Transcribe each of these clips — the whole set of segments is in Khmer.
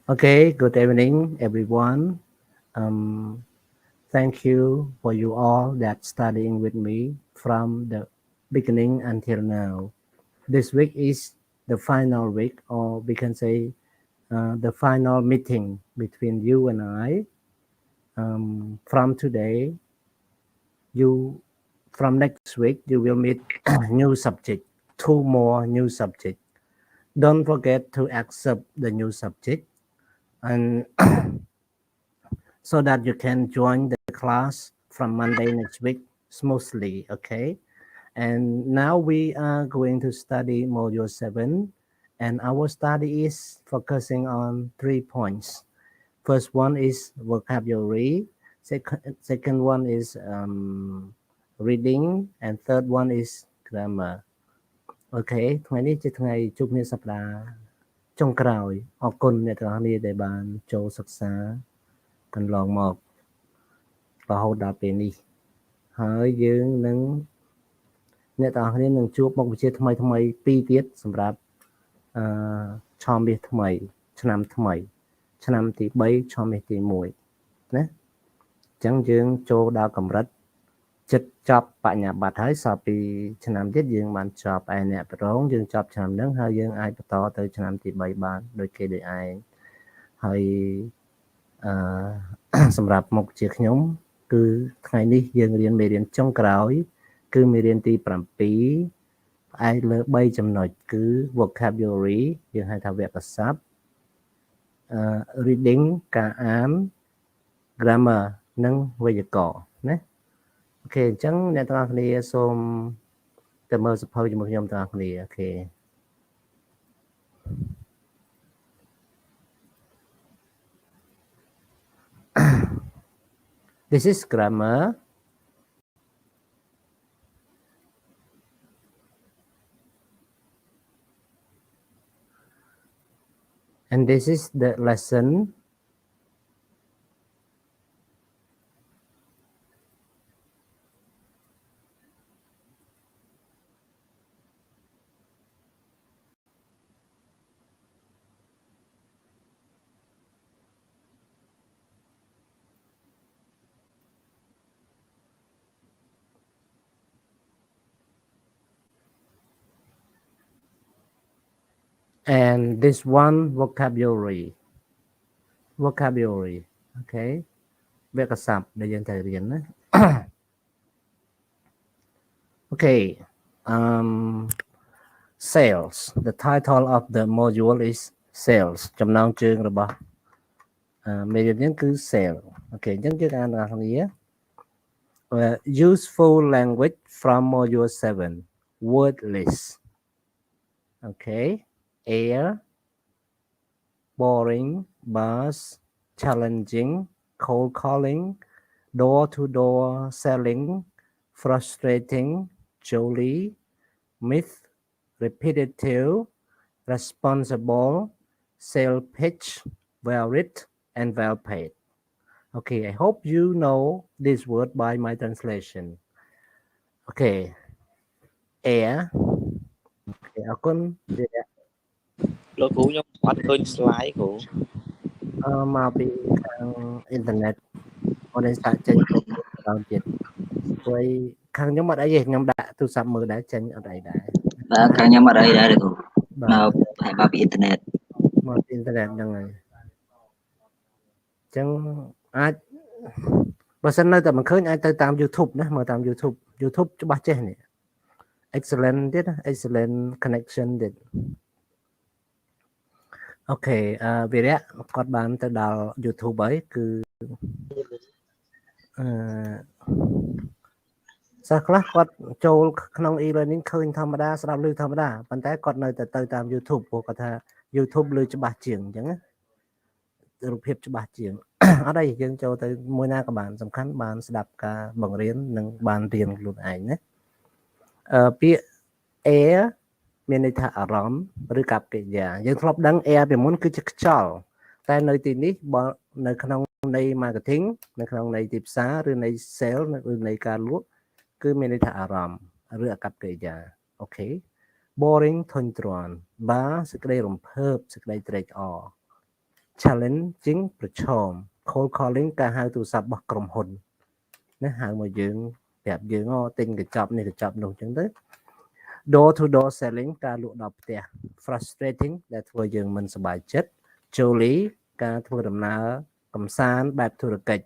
Okay, good evening, everyone. Um, Thank you for you all that studying with me from the beginning until now. This week is the final week, or we can say the final meeting between you and I. From today, you from next week you will meet new subject, two more new subject. Don't forget to accept the new subject and so that you can join the class from Monday next week smoothly. Okay. And now we are going to study module 7, and our study is focusing on 3 points. First one is vocabulary, second one is reading, and third one is grammar. អូខេថ្ងៃនេះជាថ្ងៃជួបគ្នាសប្តាហ៍ចុងក្រោយអរគុណអ្នកទាំងអស់គ្នាដែលបានចូលសិក្សាកន្លងមករហូតដល់ពេលនេះហើយយើងនឹងអ្នកទាំងអស់គ្នានឹងជួបមុខវិជ្ជាថ្មីៗពីរទៀតសម្រាប់ឆមាសថ្មីឆ្នាំថ្មីឆ្នាំទី3ឆមាសទី1ណាអញ្ចឹងយើងចូលដល់កម្រិតចិត្តចប់បញ្ញាបត្រហើយសល់ពីឆ្នាំទៀតយើងបានចប់ឯអ្នកប្រងយើងចប់ឆ្នាំហ្នឹងហើយយើងអាចបន្តទៅឆ្នាំទី3បានដូចគេដូចឯងហើយសម្រាប់មុខជាខ្ញុំគឺថ្ងៃនេះយើងរៀនមេរៀនចុងក្រោយគឺមេរៀនទី7ផ្អែកលើ3ចំណុចគឺ vocabulary យើងហៅថាវគ្គសព្ទreading ការអាន grammar និងវេយ្យាករណ៍ណាអូខេអញ្ចឹងអ្នកទាំងអស់គ្នាសូមទៅមើលសភៅជាមួយខ្ញុំទាំងអស់គ្នាអូខេ This is grammar. And this is the lesson. And this one vocabulary. Okay. វគ្គសព្ទដែលយើងត្រូវរៀនណា Okay. Sales. The title of the module is sales. ចំណងជើងរបស់មេរៀននេះគឺ sale. Okay. អញ្ចឹងយើងអានទាំងអស់គ្នា useful language from module 7. Word list. Okay. Air, boring, buzz, challenging, cold calling, door-to-door selling, frustrating, jolly, myth, repetitive, responsible, sales pitch, valid, and well paid. Okay, I hope you know this word by my translation. Okay. Air. Okay, អរគុណ លោកគ្រូខ្ញុំអត់ឃើញ slide គ្រូមកពីខាងអ៊ីនធឺណិតអូនឯងសាកចេញចូលដល់ទៀតព្រោះខាងខ្ញុំអត់អីទេខ្ញុំដាក់ទូរស័ព្ទមើលដែរចេញអត់អីដែរបាទខាងខ្ញុំអត់អីដែរគ្រូមកពីអ៊ីនធឺណិតមកពីអ៊ីនធឺណិតហ្នឹងហើយអញ្ចឹងអាចបើសិននៅតែមិនឃើញអាចទៅតាម YouTube ណាមើលតាម YouTube ច្បាស់ចេះនេះ excellent ទៀត excellent connection ទៀតអូខេវិរៈគាត់បានទៅដល់ YouTube ហើយគឺសិស្សខ្លះគាត់ចូលក្នុង e-learning ឃើញធម្មតាស្ដាប់ឮធម្មតាប៉ុន្តែគាត់នៅតែទៅតាម YouTube ព្រោះគាត់ថា YouTube ឮច្បាស់ជាងអញ្ចឹងណារូបភាពច្បាស់ជាងអត់អីយើងចូលទៅមួយណាក៏បានសំខាន់បានស្ដាប់ការបង្រៀននិងបានរៀនខ្លួនឯងណាពាក្យ air មានន័យថាអារម្មណ៍ឬកប្បកិរិយាយើងធ្លាប់ដឹង air ពីមុនគឺជាខ្យល់តែនៅទីនេះបើនៅក្នុងន័យ marketing នៅក្នុងន័យទីផ្សារឬន័យ sale ឬន័យការលក់គឺមានន័យថាអារម្មណ៍ឬអកប្បកិរិយាអូខេ boring ធុញទ្រាន់ bar សេចក្តីរំភើបសេចក្តីត្រេកអរ challenging ប្រឈម cold calling ការហៅទូរស័ព្ទរបស់ក្រុមហ៊ុនណាហៅមកយើងប្រាប់យើងទិញកញ្ចប់នេះកញ្ចប់នោះអញ្ចឹងទៅ door to door selling ការលក់ដល់ផ្ទះ frustrating ដែលធ្វើយើងមិនសប្បាយចិត្ត jolly ការធ្វើដំណើរកំសាន្តបែបធុរកិច្ច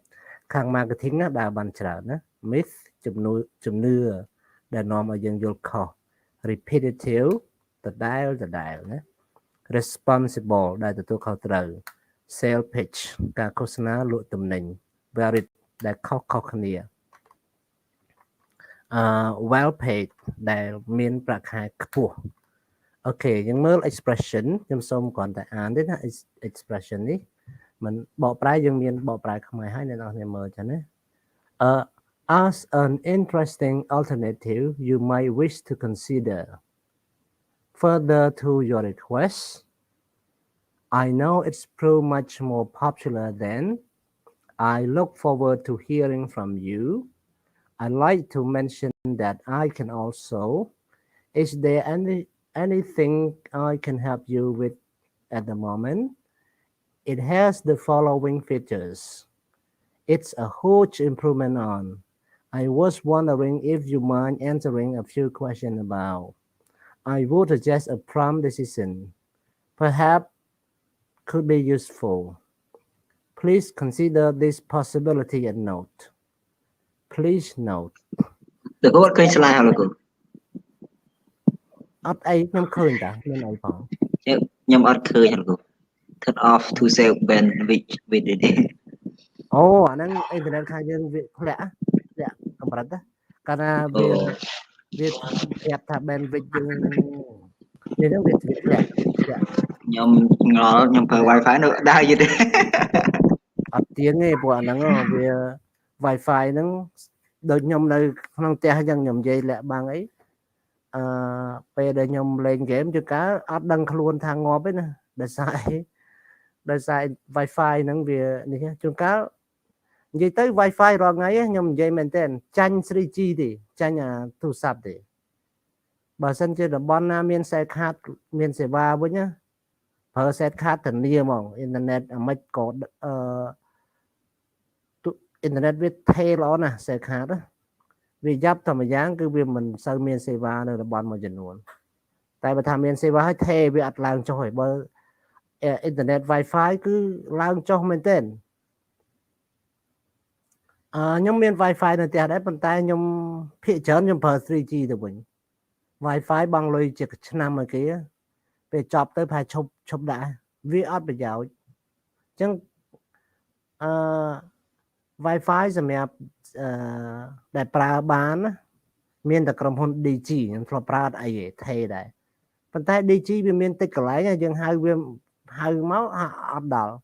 ខាង marketing ណាដើរបានច្រើនណា myth ជំនឿដែលនាំឲ្យយើងយល់ខុស repetitive ដដែលណា responsible ដែលទទួលខុសត្រូវ sale pitch ការឃោសនាលក់ទំនិញ valid ដែលខុសគ្នា well paid ដែលមានប្រាក់ខែខ្ពស់អូខេយើងមើល expression ខ្ញុំសូមគ្រាន់តែអានទេណា expression នេះមិនបកប្រែយើងមានបកប្រែខ្មែរហើយអ្នកនរគ្នាមើលចឹងណាas an interesting alternative you might wish to consider further to your request I know it's proved much more popular than I look forward to hearing from you I'd like to mention that I can also is there anything I can help you with at the moment it has the following features it's a huge improvement on I was wondering if you mind answering a few questions about I would suggest a prompt decision perhaps could be useful please consider this possibility and note please note លោកគ្រូអត់ឃើញ slide ហើយលោកគ្រូ អត់អីខ្ញុំឃើញតាមានអីផង ខ្ញុំអត់ឃើញហើយលោកគ្រូ turn off to save bandwidth with it អូអាហ្នឹងអ៊ីនធឺណិតខាងយើងវាធ្លាក់កម្រិតណាកាលណាវាប្រាប់ថា bandwidth យើងនេះហ្នឹងវាធ្លាក់ខ្ញុំងល់ខ្ញុំប្រើ Wi-Fi នៅដែរយីទេ អត់ទៀងទេព្រោះអាហ្នឹងវា Wi-Fi ហ្នឹងដូចខ្ញុំនៅក្នុងផ្ទះអញ្ចឹងខ្ញុំនិយាយលាក់បាំងអីពេលដែលខ្ញុំលេងហ្គេមជួនកាលអត់ដឹងខ្លួនថាងាប់ទេណាដោយសារ Wi-Fi ហ្នឹងវានេះជួនកាលនិយាយទៅ Wi-Fi រាល់ថ្ងៃខ្ញុំនិយាយមែនតើចាញ់ 3G ទេចាញ់ទូរស័ព្ទទេបើសិនជាតំបន់ណាមាន set card មានសេវាវិញណាប្រើ set card ធានាហ្មងអ៊ីនធឺណិតអាម៉េចក៏អ៊ីនធឺណិតវាថេល្អណាស់ set card ណាវាយ៉ាប់តែម្យ៉ាងគឺវាមិនសូវមានសេវានៅតំបន់មួយចំនួនតែបើថាមានសេវាឲ្យថេវាអត់ឡើងចុះទេបើអ៊ីនធឺណិត Wi-Fi គឺឡើងចុះមែនទែនខ្ញុំមាន Wi-Fi នៅផ្ទះដែរប៉ុន្តែខ្ញុំភាគច្រើនខ្ញុំប្រើ 3G ទៅវិញ Wi-Fi បងលុយជាឆ្នាំឲ្យគេពេលចប់ទៅប្រហែលឈប់ដាក់វាអត់ប្រយោជន៍អញ្ចឹងWi-Fi សម្រាប់ដែលប្រើបានមានតែក្រុមហ៊ុន DG ខ្ញុំធ្លាប់ប្រើអត់អីទេថេដែរប៉ុន្តែ DG វាមានតិចកន្លែងយើងហៅវាហៅមកអត់ដល់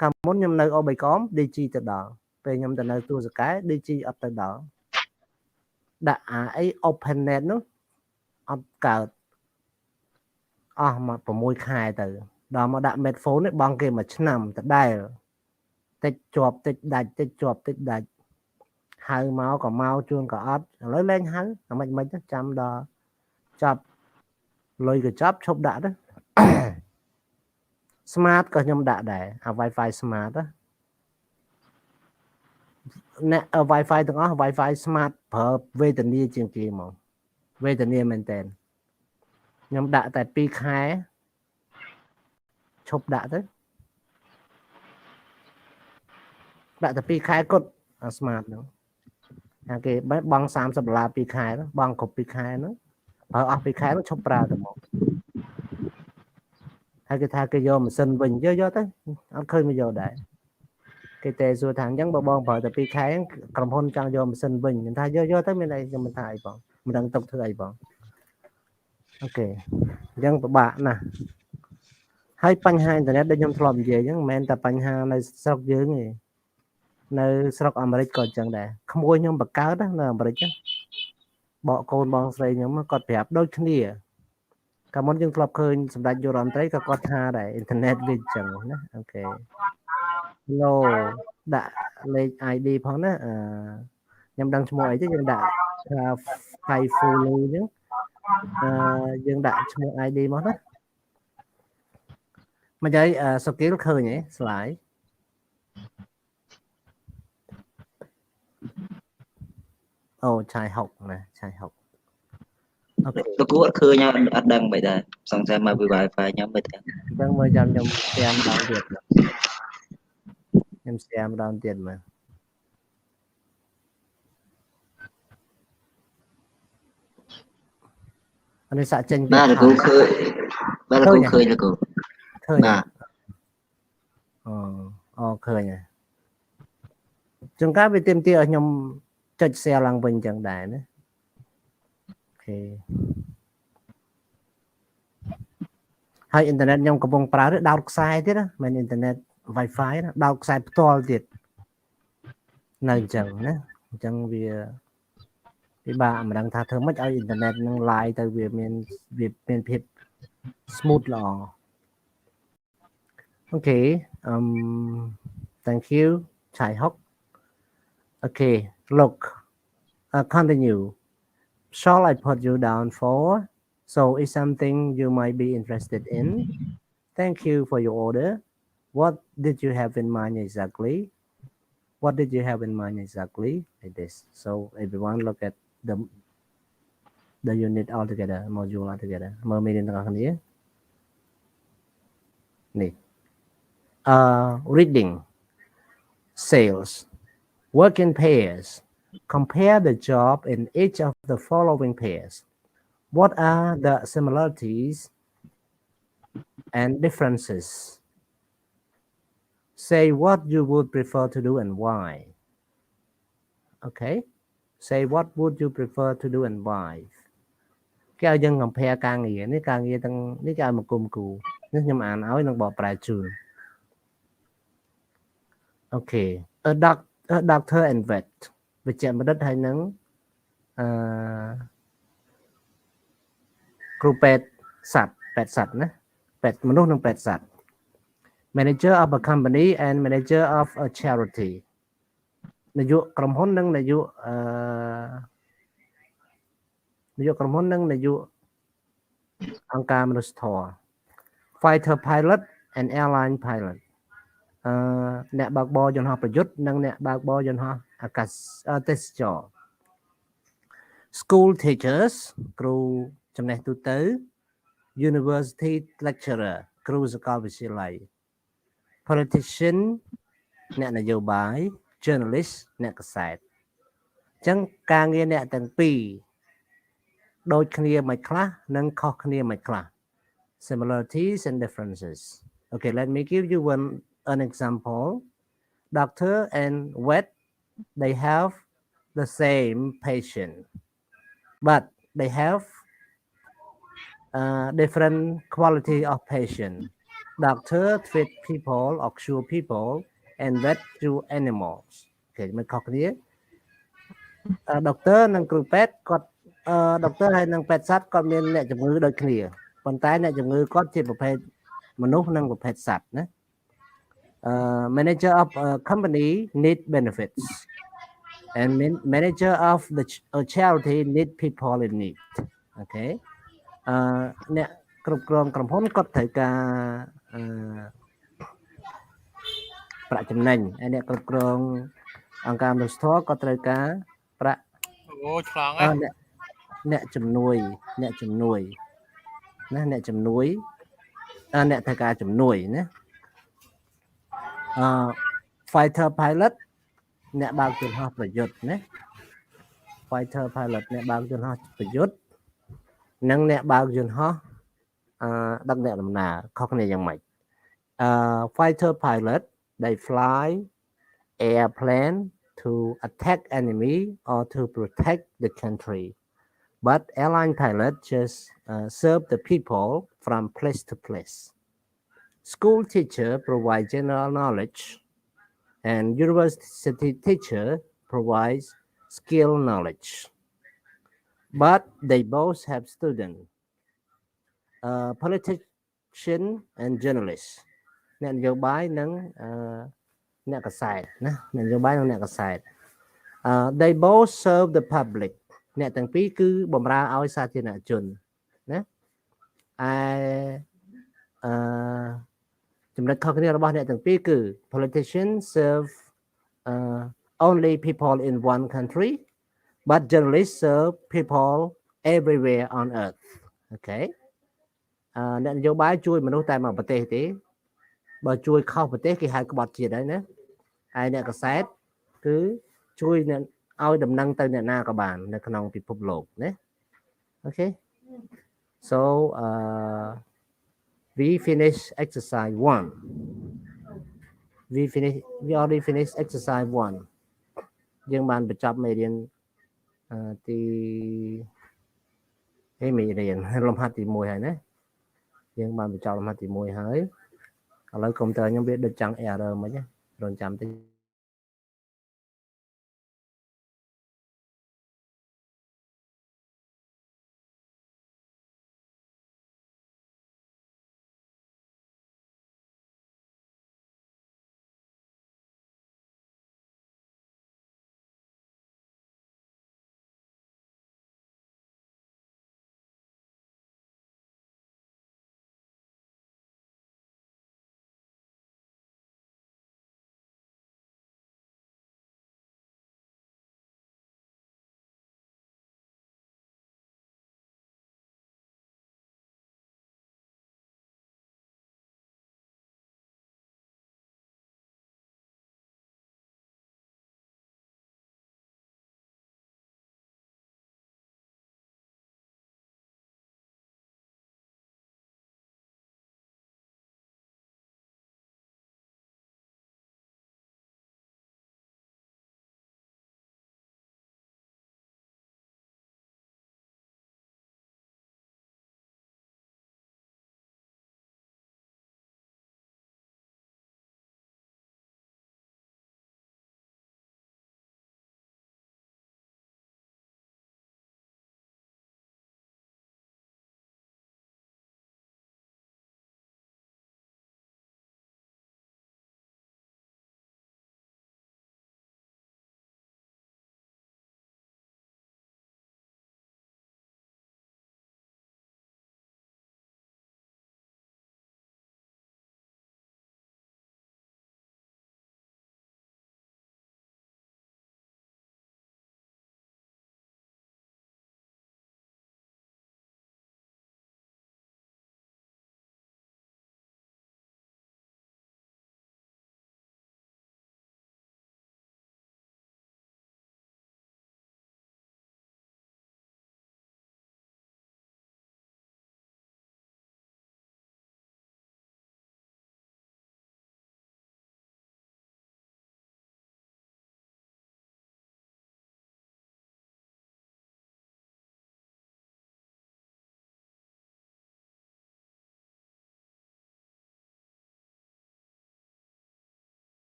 កាលមុនខ្ញុំនៅអូបៃកំ DG ទៅដល់ពេលខ្ញុំទៅនៅទូសកែ DG អត់ទៅដល់ដាក់អី OpenNet នោះអត់កើតអស់មក6ខែទៅដល់មកដាក់ Medphone នេះបងគេមួយឆ្នាំដដែលតិចជាប់តិចដាច់តិចជាប់តិចដាច់ហៅមកក៏មកជួនក៏អត់ឥឡូវលែងហៅអាមិនចាំដល់ចាប់លុយក៏ចាប់ឈប់ដាក់ទៅ Smart ក៏ខ្ញុំដាក់ដែរអា Wi-Fi Smart ណាអ្នក Wi-Fi ទាំងអស់ Wi-Fi Smart ប្រើវេទនាជាងគេហ្មងវេទនាមែនតើខ្ញុំដាក់តែ2ខែឈប់ដាក់ទៅដាក់តែ2ខែគាត់អា Smart ហ្នឹងអាគេបង់$30 2ខែហ្នឹងបង់គ្រប់2ខែហ្នឹងប្រើអស់2ខែហ្នឹងឈប់ប្រើទៅមកហើយគេថាគេយកម៉ាស៊ីនវិញយកទៅអត់ឃើញមកយកដែរគេតែសួរថាអញ្ចឹងបើបងប្រើតែ2ខែក្រុមហ៊ុនចង់យកម៉ាស៊ីនវិញខ្ញុំថាយកទៅមានអីខ្ញុំមិនថាអីបងមិនដឹងទុកធ្វើអីបងអូខេអញ្ចឹងពិបាកណាស់ហើយបញ្ហាអ៊ីនធឺណិតដូចខ្ញុំធ្លាប់និយាយអញ្ចឹងមិនមែនតែបញ្ហានៅស្រុកយើងទេនៅស្រុកអាមេរិកក៏អញ្ចឹងដែរក្មួយខ្ញុំបកកើតនៅអាមេរិកបកកូនបងស្រីខ្ញុំគាត់ប្រាប់ដូចគ្នាកាលមុនយើងធ្លាប់ឃើញសម្ដេចយុរដ្ឋមន្ត្រីក៏គាត់ថាដែរអ៊ីនធឺណិតវាអញ្ចឹងណាអូខេ Hello ដាក់លេខ ID ផងណាខ្ញុំដឹងឈ្មោះអីទេយើងដាក់ថា File Follow អញ្ចឹងយើងដាក់ឈ្មោះ ID មកណា mà chơi skill khơi nhỉ slide trai học nè trai học ok លោកគ្រូអត់ឃើញអត់ដឹងមិនដែរសង្ស័យមកពី Wi-Fi ខ្ញុំមិនទេ đang mới chăm trong xem đón tiền em xem đón tiền mà anh ấy sợ tranh បាទ Việt លោកគ្រូ Thái ឃើញបាទលោកគ្រូឃើញលោកគ្រូ khơi nhỉ បាទ khơi nhỉ chúng ta bị tìm tiền ở nhom chạy xe lăng bình chẳng đại nữa ok hay internet nhom có bông prá đào sai thế đó mình internet wifi đó đào sai to thiệt này chẳng nữa chẳng vì cái bà mà đang tha thơ mất ở internet năng lại từ việc miền Việt smooth lò okay thank you Chai Hok okay look continue shall I put you down for so it's something you might be interested in thank you for your order what did you have in mind exactly what did you have in mind exactly like this so everyone look at the unit all together module all together មើលមេរៀនទាំងអស់គ្នានេះreading sales work in pairs compare the job in each of the following pairs what are the similarities and differences say what you would prefer to do and why okay say what would you prefer to do and why គេឲ្យយើង compare ការងារនេះការងារទាំងនេះគេឲ្យមកគុំគូនេះខ្ញុំអានឲ្យនឹងបកប្រែជូន okay a doctor and vet វិជ្ជបណ្ឌិតហើយនឹងគ្រូពេទ្យសត្វពេទ្យសត្វណាពេទ្យមនុស្សនិងពេទ្យសត្វ manager of a company and manager of a charity នាយកក្រុមហ៊ុននិងនាយកក្រុមហ៊ុននិងនាយកអង្គការមនុស្សធម៌ fighter pilot and airline pilot អ្នកបើកបរយន្តហោះប្រយុទ្ធនិងអ្នកបើកបរយន្តហោះអាកាសទេសចរ school teachers គ្រូចំណេះទូទៅ university lecturer គ្រូសាកលវិទ្យាល័យ politician អ្នកនយោបាយ journalist អ្នកកាសែតអញ្ចឹងការងារអ្នកទាំងពីរដូចគ្នាមិនខ្លះនិងខុសគ្នាមិនខ្លះ similarities and differences okay let me give you an example doctor and vet they have the same patient but they have different quality of patient doctor treat people or cure people and vet cure animals okay មិនខុសគ្នា doctor និងគ្រូពេទ្យគាត់ doctor ហើយនិងពេទ្យសត្វគាត់មានអ្នកជំងឺដូចគ្នាប៉ុន្តែអ្នកជំងឺគាត់ជាប្រភេទមនុស្សនិងប្រភេទសត្វណា manager of a company need benefits and manager of the charity need people in need okay អ្នកគ្រប់គ្រងក្រុមហ៊ុនគាត់ត្រូវការប្រាក់ចំណេញហើយអ្នកគ្រប់គ្រងអង្គការមនុស្សធម៌គាត់ត្រូវការប្រាក់អូឆ្លងហើយអ្នកជំនួយណាអ្នកត្រូវការជំនួយណាfighter pilot អ្នកបើកយន្តហោះប្រយុទ្ធណា fighter pilot អ្នកបើកយន្តហោះប្រយុទ្ធនិងអ្នកបើកយន្តហោះដឹកអ្នកដំណើរខុសគ្នាយ៉ាងម៉េចfighter pilot they fly airplane to attack enemy or to protect the country but airline pilot just serve the people from place to place school teacher provide general knowledge and university teacher provides skill knowledge but they both have student politician and journalist អ្នកនយោបាយនិងអ្នកកាសែតណាអ្នកនយោបាយនិងអ្នកកាសែត they both serve the public អ្នកទាំងពីរគឺបម្រើឲ្យសាធារណជនណា ចំណុចខុសគ្នារបស់អ្នកទាំងពីរគឺ politicians serve only people in one country but journalists serve people everywhere on earth អូខេអ្នកនយោបាយជួយមនុស្សតែមួយប្រទេសទេបើជួយខុសប្រទេសគេហៅក្បត់ជាតិហើយណាហើយអ្នកកសែតគឺជួយអ្នកឲ្យដំណឹងទៅអ្នកណាក៏បាននៅក្នុងពិភពលោកណាអូខេ so we finish exercise 1 we already finished exercise 1យើងបានបញ្ចប់មេរៀនទីមេរៀនលំហាត់ទី1ហើយណាយើងបានបញ្ចប់លំហាត់ទី1ហើយឥឡូវកុំព្យូទ័រខ្ញុំវាដូចចង់ error មិញណារងចាំតិច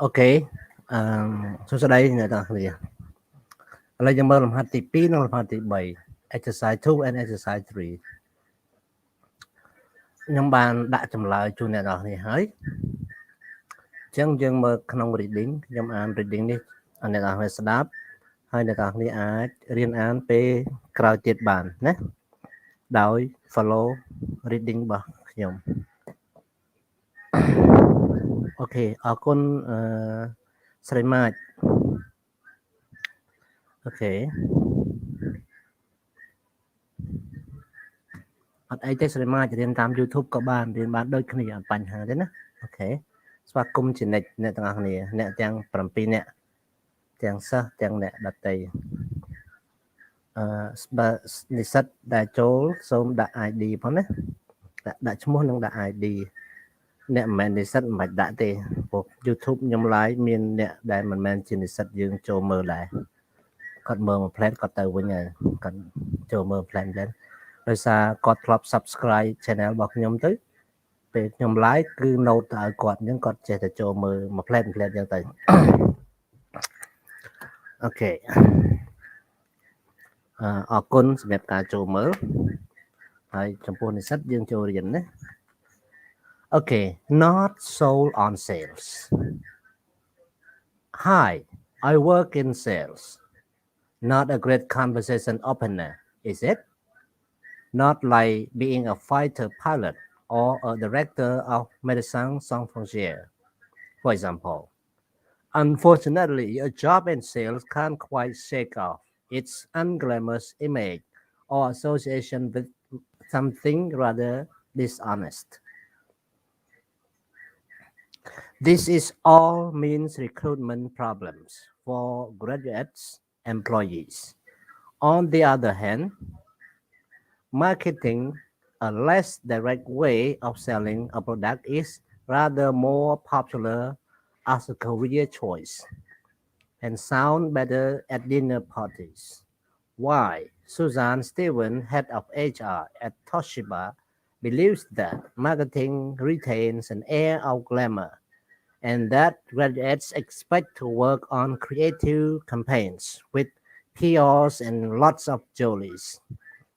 អូខេសួស្តីអ្នកទាំងគ្នាឥឡូវយើងមើលលំហាត់ទី2និងលំហាត់ទី3 exercise 2 and exercise 3ខ្ញុំបានដាក់ចម្លើយជូនអ្នកទាំងគ្នាហើយអញ្ចឹងយើងមើលក្នុង reading ខ្ញុំអាន reading នេះឲ្យអ្នកទាំងគ្នាស្ដាប់ហើយអ្នកទាំងគ្នាអាចរៀនអានពេលក្រោយទៀតបានណាដោយ follow reading របស់ខ្ញុំអូខេអរគុណស្រីម៉ាចអូខេអត់អីទេស្រីម៉ាចរៀនតាម YouTube ក៏បានរៀនបានដូចគ្នាអត់បញ្ហាទេណាអូខេស្វាគមន៍ជានិច្ចអ្នកទាំងអស់គ្នាអ្នកទាំង7នាក់ទាំងសិស្សទាំងអ្នកដទៃនិស្សិតដែលចូលសូមដាក់ ID ផងណាដាក់ឈ្មោះនិងដាក់ ID អ្នកមិនមែននិស្សិតមិនបាច់ដាក់ទេព្រោះ YouTube ខ្ញុំ live មានអ្នកដែលមិនមែនជានិស្សិតយើងចូលមើលដែរគាត់មើលមួយផ្លែតគាត់ទៅវិញហើយគាត់ចូលមើលផ្លែតដែរ ដោយសារគាត់ធ្លាប់ subscribe channel របស់ខ្ញុំទៅពេលខ្ញុំ live គឺ note ទៅឲ្យគាត់អញ្ចឹងគាត់ចេះតែចូលមើលមួយផ្លែតអញ្ចឹងទៅ អូខេអរគុណសម្រាប់ការចូលមើលហើយចំពោះនិស្សិតយើងចូលរៀនណា Okay, not sold on sales. Hi, I work in sales. Not a great conversation opener, is it? Not like being a fighter pilot or a director of Médecins Sans Frontières, for example. Unfortunately, a job in sales can't quite shake off its unglamorous image or association with something rather dishonest. This is all means recruitment problems for graduates employees. On the other hand, marketing, a less direct way of selling a product, is rather more popular as a career choice and sound better at dinner parties. Why? Susan Stevens, head of HR at Toshiba, believes that marketing retains an air of glamour and that graduates expect to work on creative campaigns with PRs and lots of jollies.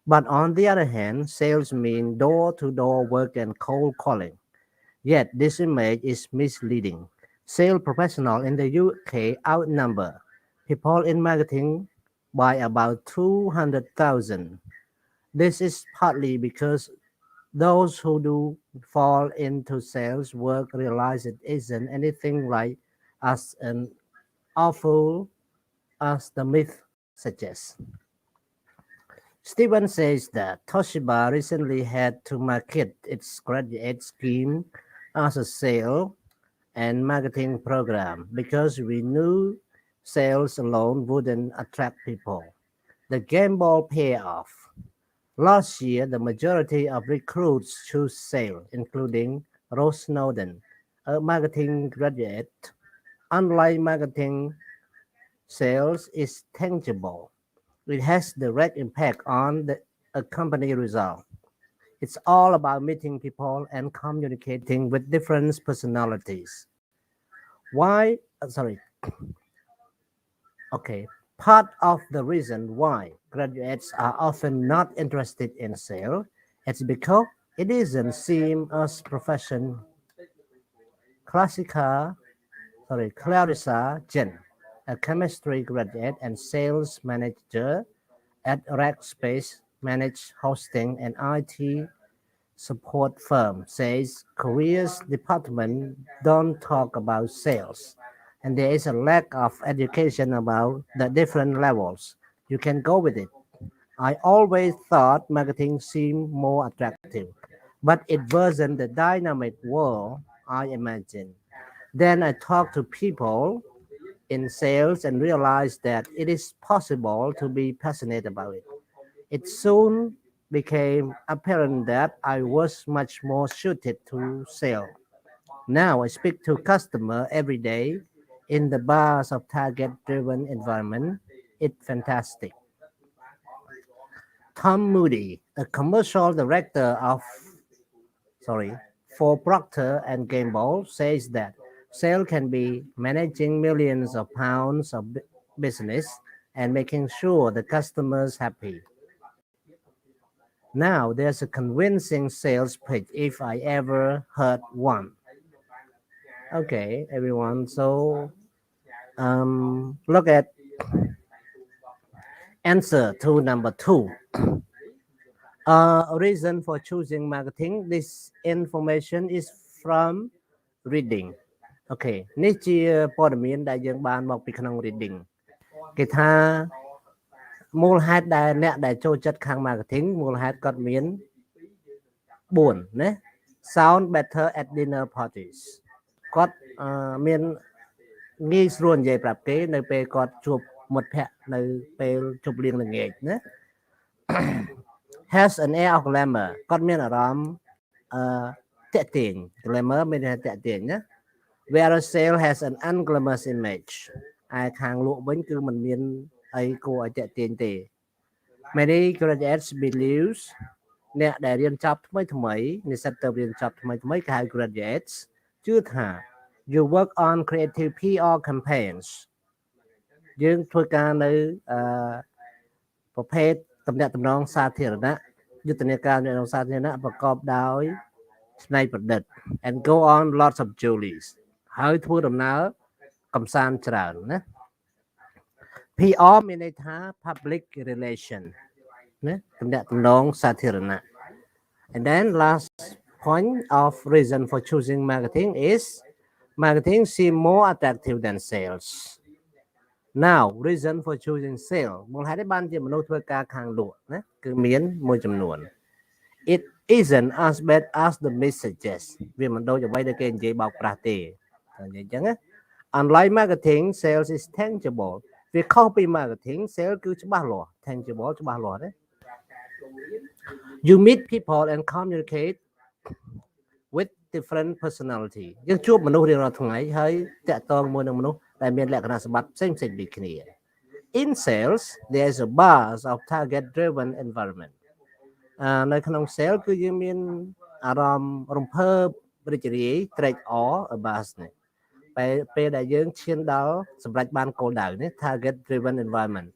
But on the other hand, sales mean door-to-door work and cold calling. Yet this image is misleading. Sales professionals in the UK outnumber people in marketing by about 200,000. This is partly because those who do fall into sales work realize it isn't anything like as an awful as the myth suggests. Stephen says that Toshiba recently had to market its graduate scheme as a sale and marketing program because we knew sales alone wouldn't attract people. The gamble paid off. Last year, the majority of recruits choose sales, including Rose Snowden, a marketing graduate. Unlike marketing, sales is tangible. It has direct impact on a company result. It's all about meeting people and communicating with different personalities. Why? Sorry. Okay. Part of the reason why graduates are often not interested in sales is because it isn't seen as profession. Clarissa Jen, a chemistry graduate and sales manager at Rackspace Managed Hosting and IT support firm, says careers department don't talk about sales, and there is a lack of education about the different levels. You can go with it. I always thought marketing seemed more attractive, but it wasn't the dynamic world I imagined. Then I talked to people in sales and realized that it is possible to be passionate about it. It soon became apparent that I was much more suited to sell. Now I speak to customers every day in the bars of target-driven environment. It's fantastic. Tom Moody, a commercial director for Procter and Gamble, says that sales can be managing millions of pounds of business and making sure the customers happy. Now there's a convincing sales pitch if I ever heard one. Okay, everyone. So look at answer to number 2. Reason for choosing marketing. This information is from reading. Okay នេះជាព័ត៌មានដែលយើងបានមកពីក្នុង reading គេថាមូលហេតុដែលអ្នកដែលចូលចិត្តខាង marketing មូលហេតុគាត់មាន4ណា sound better at dinner parties គាត់មានងាយស្រួលនិយាយប្រាប់គេនៅពេលគាត់ជួបមិត្តភ័ក្តិនៅពេលជប់លៀងល្ងាចណា has an air of glamour គាត់មានអារម្មណ៍តាក់ទាញ glamour មានន័យថាតាក់ទាញណា whereas sale has an unglamorous image ឯខាងលក់វិញគឺมันមានអីគួរឲ្យតាក់ទាញទេ many graduates believes អ្នកដែលរៀនចប់ថ្មីនិស្សិតទៅរៀនចប់ថ្មីគេហៅ graduates ជឿថា you work on creative PR campaigns យើងធ្វើការនៅប្រភេទតំណែងតំណងសាធារណៈយុទ្ធនាការតំណែងសាធារណៈប្រកបដោយច្នៃប្រឌិត and go on lots of jollies ហើយធ្វើដំណើរកំសាន្តច្រើនណា PR មានន័យថា public relation ណាតំណែងតំណងសាធារណៈ and then last point of reason for choosing marketing is marketing seem more attractive than sales now reason for choosing sale មូលហេតុនេះបានជាមនុស្សធ្វើការខាងលក់ណាគឺមានមួយចំនួន it isn't as bad as the myth suggests វាមិនដូចអ្វីដែលគេនិយាយបោកប្រាស់ទេនិយាយអញ្ចឹងណា unlike marketing sales is tangible វាខុសពី marketing sale គឺច្បាស់លាស់ tangible ច្បាស់លាស់ណា you meet people and communicate with different personality យើងជួបមនុស្សរៀងរាល់ថ្ងៃហើយតាក់ទងមួយនឹងមនុស្សដែលមានលក្ខណៈសម្បត្តិផ្សេងៗដូចគ្នា in sales there is a buzz of target driven environment នៅក្នុង sale គឺយើងមានអារម្មណ៍រំភើបរីករាយត្រេកអរ buzz នេះពេលដែលយើងឈានដល់សម្រេចបានគោលដៅនេះ target driven environment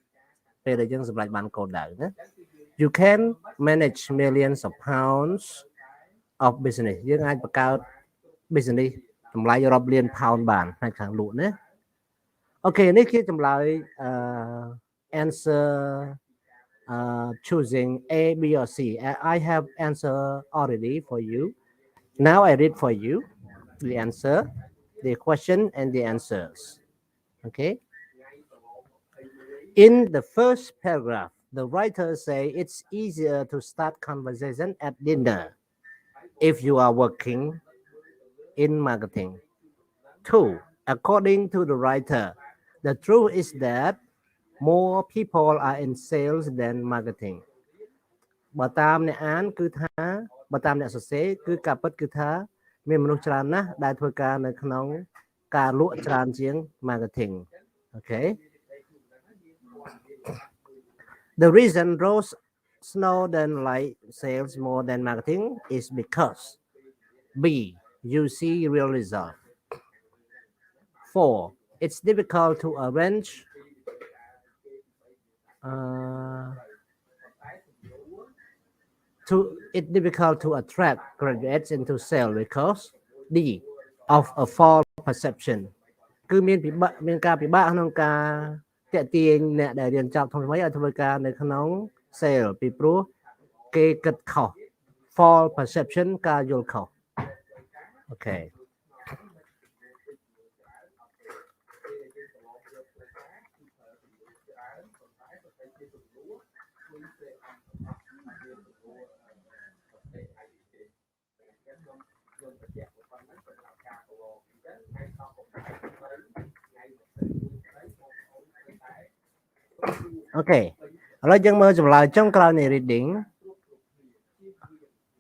ពេលដែលយើងសម្រេចបានគោលដៅណា you can manage millions of pounds of business យើងអាចបង្កើត business តម្លៃរាប់លាន pound បានផ្នែកខាងលក់ណាអូខេនេះគឺចម្លើយanswer choosing A B or C I have answer already for you now I read for you the answer the question and the answers okay in the first paragraph the writer say it's easier to start conversation at dinner if you are working in marketing 2 according to the writer the truth is that more people are in sales than marketing បើតាមអ្នកអានគឺថាបើតាមអ្នកសរសេរគឺការពិតគឺថាមានមនុស្សច្រើនណាស់ដែលធ្វើការនៅក្នុងការលក់ច្រើនជាង marketing okay the reason Rose Snowden like sales more than marketing is because B you see real result 4 it's difficult to arrange it's difficult to attract graduates into sales because D of a false perception គឺមានការពិបាកក្នុងការតាក់ទាញអ្នកដែលរៀនចប់ថ្មីៗឲ្យធ្វើការនៅក្នុង sale ពីព្រោះគេគិតខុស false perception ការយល់ខុសអូខេអូខេឥឡូវយើងមើលចម្លើយចុងក្រោយនៃ reading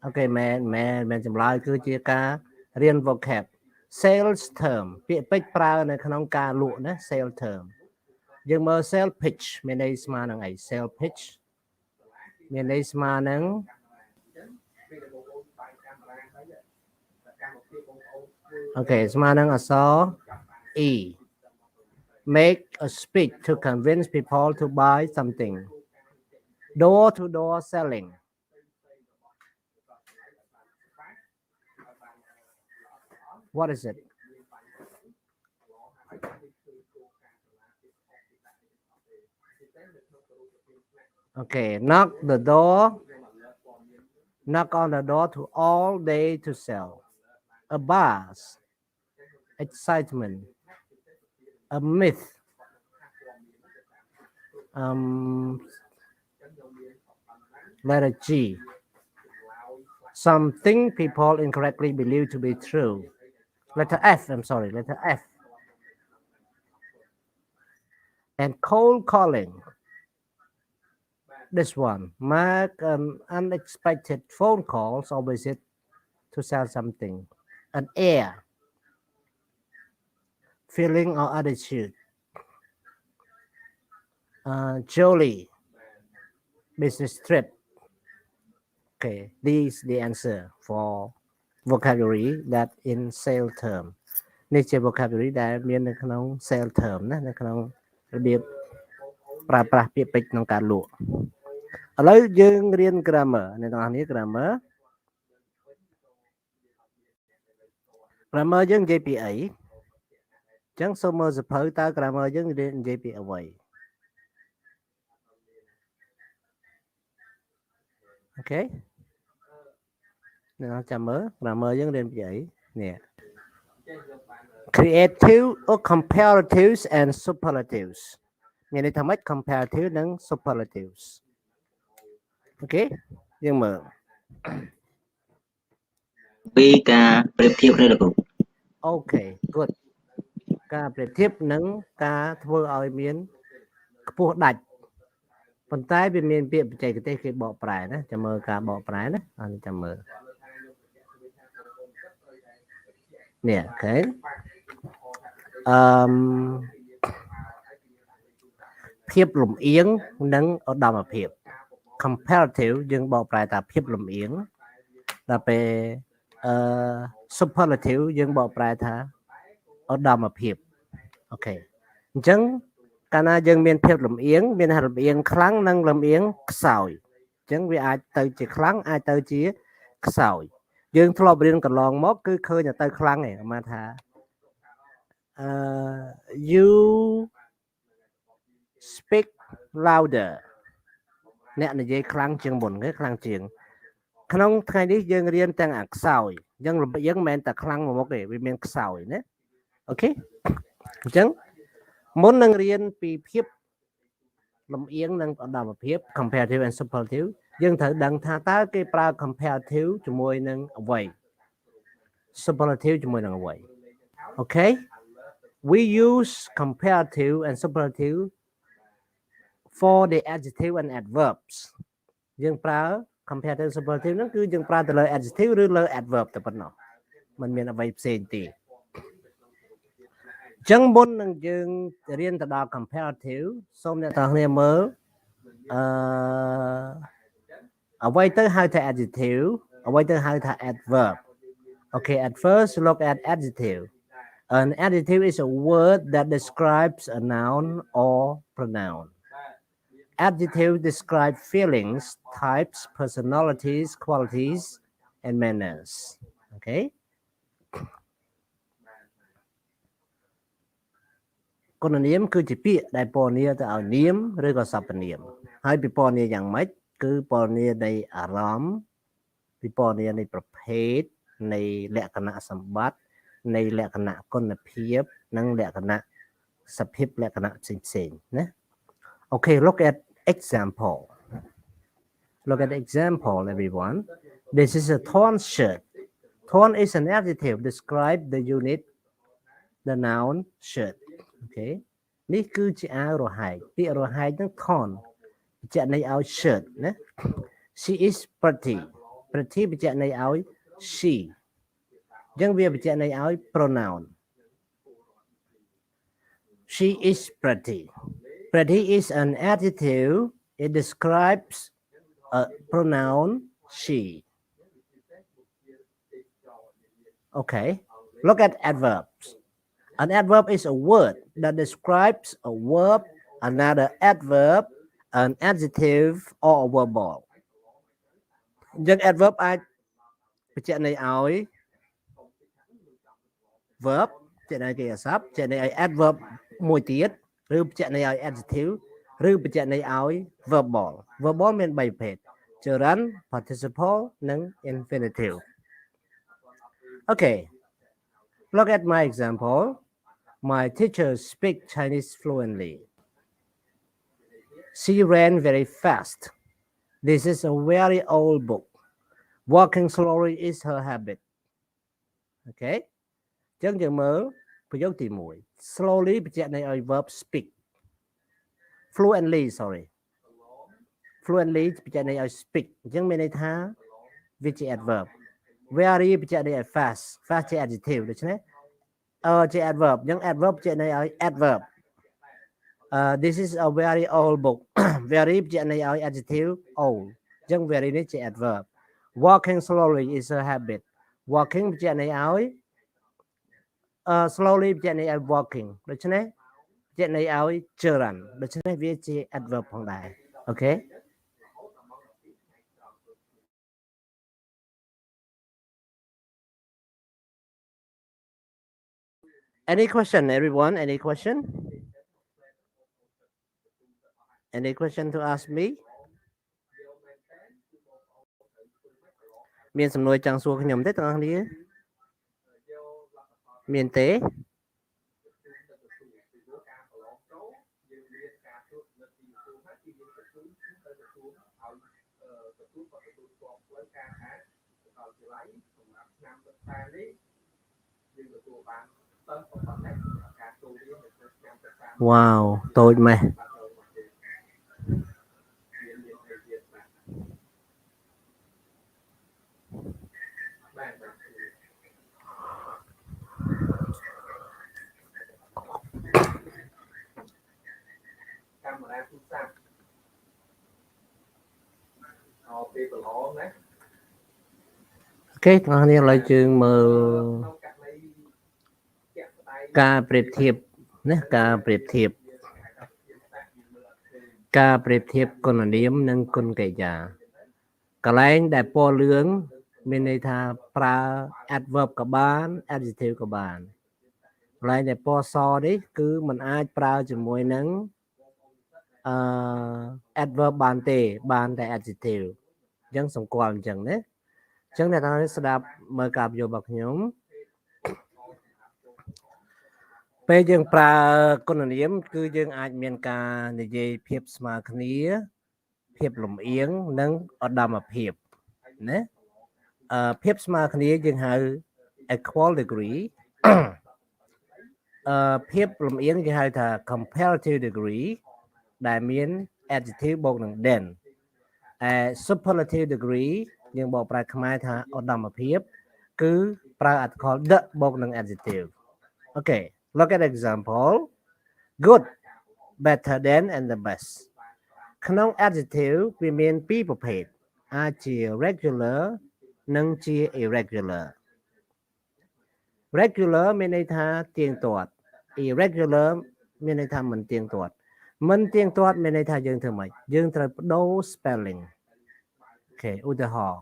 អូខេមែនចម្លើយគឺជាការរៀន vocab sales term ពាក្យពេចន៍ប្រើនៅក្នុងការលក់ណា sales term យើងមើល sales pitch មានន័យស្មើនឹងអី sales pitch មានន័យស្មើនឹងអូខេស្មើនឹងអក្សរ E make a speech to convince people to buy something door to door selling what is it okay knock on the door to all day to sell a buzz excitement a myth letter G something people incorrectly believe to be true letter F letter F and cold calling this one make an unexpected phone calls or visit to sell something an air feeling or attitude jolly business trip Okay, this is the answer for vocabulary that in sale term នេះជា vocabulary ដែលមាននៅក្នុង sale term ណានៅក្នុងរបៀបប្រើប្រាស់ពាក្យពេចន៍ក្នុងការលក់ឥឡូវយើងរៀន grammar អ្នកទាំងអស់គ្នា grammar យើងនិយាយពីអីអញ្ចឹងសូមមើលសភៅតើ grammar យើងនិយាយពីអ្វីអូខេអ្នកចាំមើល grammar យើងរៀនពីអីនេះ creative or comparatives and superlatives មានន័យថាម៉េច comparative និង superlatives អូខេយើងមើល ពីការប្រៀបធៀបគ្នាលោកគ្រូ អូខេ good ការប្រៀបធៀបនិងការធ្វើឲ្យមានខ្ពស់ដាច់ប៉ុន្តែវាមានពាក្យបច្ចេកទេសគេបកប្រែណាចាំមើលការបកប្រែណាអត់ចាំមើលនេះអូខេភាពលំអៀងនិងឧត្តមភាព comparative យើងបកប្រែថាភាពលំអៀងដល់ពេលsuperlative យើងបកប្រែថាឧត្តមភាពអូខេអញ្ចឹងកាលណាយើងមានភាពលំអៀងមានលំអៀងខ្លាំងនិងលំអៀងខ្សោយអញ្ចឹងវាអាចទៅជាខ្លាំងអាចទៅជាខ្សោយយើងធ្លាប់រៀនកន្លងមកគឺឃើញទៅខ្លាំងឯងអាថា you speak louder អ្នកនិយាយខ្លាំងជាងមុនគេខ្លាំងជាងក្នុងថ្ងៃនេះយើងរៀនទាំងអក្សោយអញ្ចឹងយើងមិនមែនតែខ្លាំងមួយមុខទេវាមានខ្សោយណាអូខេអញ្ចឹងមុននឹងរៀនពីភាពលំអៀងនិងឧត្តមភាព comparative and superlative យើងត្រូវដឹងថាតើគេប្រើ comparative ជាមួយនឹងអ្វី superlative ជាមួយនឹងអ្វីអូខេ we use comparative and superlative for the adjective and adverbs យើងប្រើ comparative superlative ហ្នឹងគឺយើងប្រើទៅលើ adjective ឬលើ adverb តែប៉ុណ្ណោះมันមានអ្វីផ្សេងទេចឹងមុននឹងយើងរៀនទៅដល់ comparative សូមអ្នកទាំងគ្នាមើលអ្វីទៅហៅថា adjective អ្វីទៅហៅថា adverb okay at first look at adjective an adjective is a word that describes a noun or pronoun adjective describe feelings types personalities qualities and manners okay គុណនាមគឺជាពាក្យដែលពណ៌នាទៅឲ្យនាមឬក៏សព្វនាមហើយពីពណ៌នាយ៉ាងម៉េចគឺពណ៌នានៃអារម្មណ៍ពីពណ៌នានៃប្រភេទនៃលក្ខណៈសម្បត្តិនៃលក្ខណៈគុណភាពនិងលក្ខណៈសភាពលក្ខណៈផ្សេងៗណា Okay look at example everyone this is a torn shirt torn is an adjective describe the unit the noun shirt okay នេះគឺជាអាវរហែកពាក្យរហែកនឹង torn បញ្ជាក់ន័យឲ្យ shirt ណា she is pretty បញ្ជាក់ន័យឲ្យ she អញ្ចឹងវាបញ្ជាក់ន័យឲ្យ pronoun she is pretty is an adjective it describes a pronoun she okay look at adverbs an adverb is a word that describes a verb another adverb an adjective or a verbal អញ្ចឹង adverb អាចបញ្ជាក់ន័យឲ្យ verb បញ្ជាក់ន័យគេអាសព្ទបញ្ជាក់ន័យឲ្យ adverb មួយទៀតឬបញ្ជាក់ន័យឲ្យ adjective ឬបញ្ជាក់ន័យឲ្យ verbal មាន3ប្រភេទ gerund participle និង infinitive okay look at my example my teacher speak Chinese fluently she ran very fast this is a very old book walking slowly is her habit okay អញ្ចឹងយើងមើលប្រយោគទី1 slowly បញ្ជាក់ន័យឲ្យ verb speak fluently បញ្ជាក់ន័យឲ្យ speak អញ្ចឹងមានន័យថាវាជា adverb very បញ្ជាក់ន័យឲ្យ fast ជា adjective ដូច្នេះជា adverb អញ្ចឹង adverb បញ្ជាក់ន័យឲ្យ adverb this is a very old book very បញ្ជាក់ន័យឲ្យ adjective old អញ្ចឹង very នេះជា adverb walking slowly is a habit walking ជាអ្នកឲ្យ slowly ជាអ្នកឲ្យ walking ដូច្នេះជាអ្នកឲ្យ ច្រើន ដូច្នេះវាជា adverb ផងដែរ okay any question everyone any question to ask me មានសំណួរចង់សួរខ្ញុំទេទាំងអស់គ្នាមានទេ wow តូចម៉េះ Okay ទាំងអស់គ្នាឥឡូវយើងមើលការប្រៀបធៀបណាការប្រៀបធៀបគុណនាមនិងគុណកិរិយាកន្លែងដែលពណ៌លឿងមានន័យថាប្រើ adverb ក៏បាន adjective ក៏បានកន្លែងដែលពណ៌សនេះគឺมันអាចប្រើជាមួយនឹងadverb បានទេបានតែ adjective អញ្ចឹងសម្គាល់អញ្ចឹងណាអញ្ចឹងអ្នកទាំងអស់ស្ដាប់មើលការបញ្យល់របស់ខ្ញុំពេលយើងប្រើគុណនាមគឺយើងអាចមានការនិយាយភាពស្មើគ្នាភាពលំអៀងនិងឧត្តមភាពណាភាពស្មើគ្នាយើងហៅ equal degree ភាពលំអៀងគេហៅថា comparative degree ដែលមាន adjective បូកនឹង than superlative degree យើងបកប្រែខ្មែរថាឧត្តមភាពគឺប្រើអត្ថកល the បូកនឹង adjective okay look at example good better than and the best ក្នុង adjective វាមានពីរប្រភេទអាចជា regular និងជា irregular regular មានន័យថាទៀងទាត់ irregular មានន័យថាមិនទៀងទាត់មានន័យថាយើងធ្វើម៉េចយើងត្រូវបដូរ spelling អូខេឧទាហរណ៍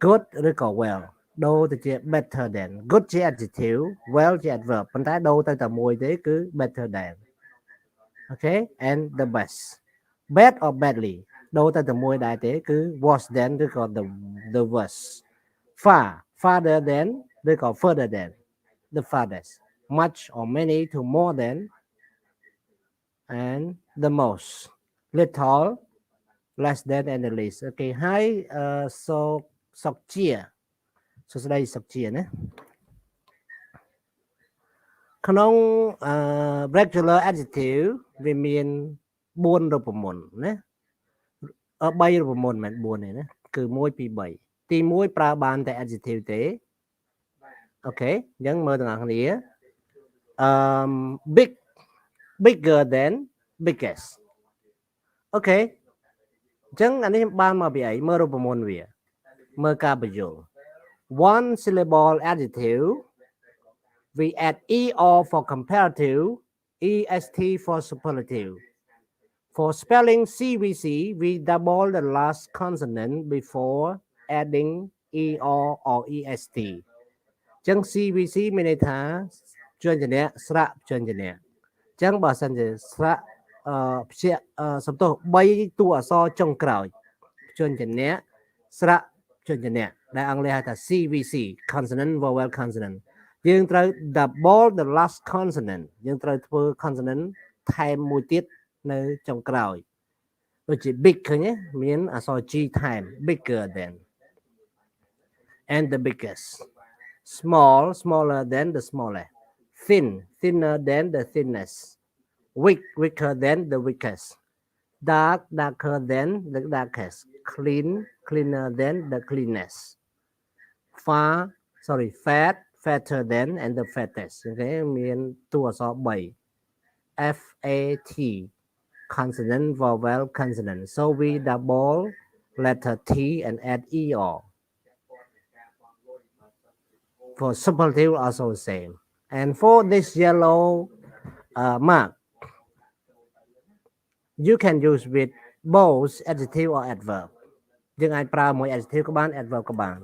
good ឬក៏ well ដូរទៅជា better than good ជា adjective well ជា adverb ប៉ុន្តែដូរទៅតែមួយទេគឺ better than okay and the best bad or badly ដូរទៅតែមួយដែរទេគឺ worse than ឬក៏ the worst farther than ឬក៏ further than the farthest much or many to more than and the most little less than and the least okay ហើយសុកជាសួស្តីសុកជាណាក្នុងregular adjective វាមាន4រូបមន្តណា3រូបមន្តមិន4ទេណាគឺ1 2 3ទី1ប្រើបានតែ adjective ទេអូខេអញ្ចឹងមើលទាំងអស់គ្នាbig bigger than biggest អូខេអញ្ចឹងអានេះបានមកពីអីមើលរូបមន្តវាមើលការបញ្យល់ one syllable adjective we add er for comparative est for superlative for spelling cvc we double the last consonant before adding er or est ចឹង cvc មានន័យថាជួនជាស្រៈជួនជាចឹងបើសិនជាស្រៈព្យាសំទោស3តួអក្សរចុងក្រោយជួនជាស្រៈជួនជាដែលអង់គ្លេសហៅថា cvc consonant vowel consonant យើងត្រូវ double the last consonant យើងត្រូវធ្វើ consonant ថែមមួយទៀតនៅចុងក្រោយដូចជា big ឃើញទេមានអក្សរ g ថែម bigger than and the biggest small smaller than the smallest thin thinner than the thinnest weak weaker than the weakest dark darker than the darkest clean cleaner than the cleanest fat fatter than and the fattest អូខេមានតួអក្សរ3 fat consonant vowel consonant so we double letter T and add ER. For superlative also same. And for this yellow mark, you can use with both adjective or adverb. យើងអាចប្រើមួយ adjective ក៏បាន adverb ក៏បាន